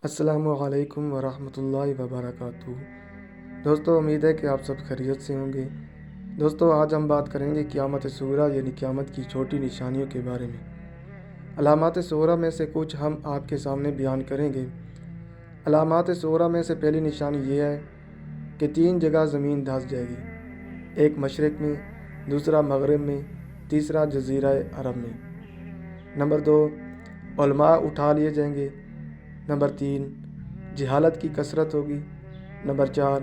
السلام علیکم ورحمۃ اللہ وبرکاتہ۔ دوستو، امید ہے کہ آپ سب خیریت سے ہوں گے۔ دوستو، آج ہم بات کریں گے قیامت صغریٰ یعنی قیامت کی چھوٹی نشانیوں کے بارے میں۔ علامات صغریٰ میں سے کچھ ہم آپ کے سامنے بیان کریں گے۔ علامات صغریٰ میں سے پہلی نشانی یہ ہے کہ 3 جگہ زمین دھنس جائے گی، ایک مشرق میں، دوسرا مغرب میں، تیسرا جزیرہ عرب میں۔ نمبر 2، علماء اٹھا لیے جائیں گے۔ نمبر 3، جہالت کی کثرت ہوگی۔ نمبر 4،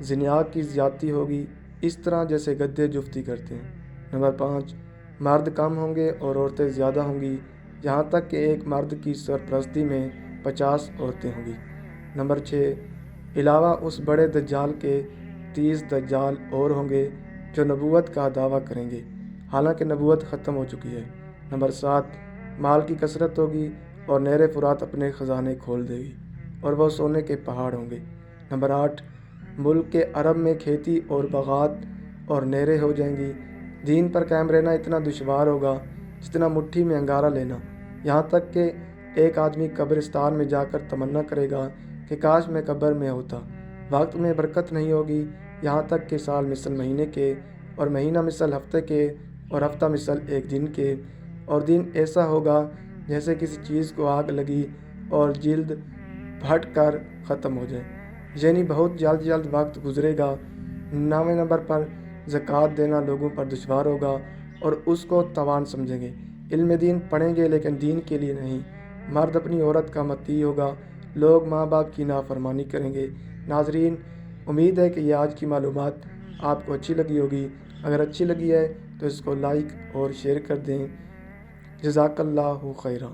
زنا کی زیادتی ہوگی، اس طرح جیسے گدھے جفتی کرتے ہیں۔ نمبر 5، مرد کم ہوں گے اور عورتیں زیادہ ہوں گی، یہاں تک کہ ایک مرد کی سرپرستی میں 50 عورتیں ہوں گی۔ نمبر 6، علاوہ اس بڑے دجال کے 30 دجال اور ہوں گے جو نبوت کا دعویٰ کریں گے، حالانکہ نبوت ختم ہو چکی ہے۔ نمبر 7، مال کی کثرت ہوگی اور نہر فرات اپنے خزانے کھول دے گی اور وہ سونے کے پہاڑ ہوں گے۔ نمبر 8، ملک کے عرب میں کھیتی اور باغات اور نہریں ہو جائیں گی۔ دین پر قائم رہنا اتنا دشوار ہوگا جتنا مٹھی میں انگارہ لینا، یہاں تک کہ ایک آدمی قبرستان میں جا کر تمنا کرے گا کہ کاش میں قبر میں ہوتا۔ وقت میں برکت نہیں ہوگی، یہاں تک کہ سال مثل مہینے کے اور مہینہ مثل ہفتے کے اور ہفتہ مثل ایک دن کے، اور دن ایسا ہوگا جیسے کسی چیز کو آگ لگی اور جلد پھٹ کر ختم ہو جائے، یعنی بہت جلد وقت گزرے گا۔ 9ویں نمبر پر زکوٰۃ دینا لوگوں پر دشوار ہوگا اور اس کو تاوان سمجھیں گے۔ علم دین پڑھیں گے لیکن دین کے لیے نہیں۔ مرد اپنی عورت کا مطیع ہوگا، لوگ ماں باپ کی نافرمانی کریں گے۔ ناظرین، امید ہے کہ یہ آج کی معلومات آپ کو اچھی لگی ہوگی۔ اگر اچھی لگی ہے تو اس کو لائک اور شیئر کر دیں۔ جزاک اللہ خیرہ۔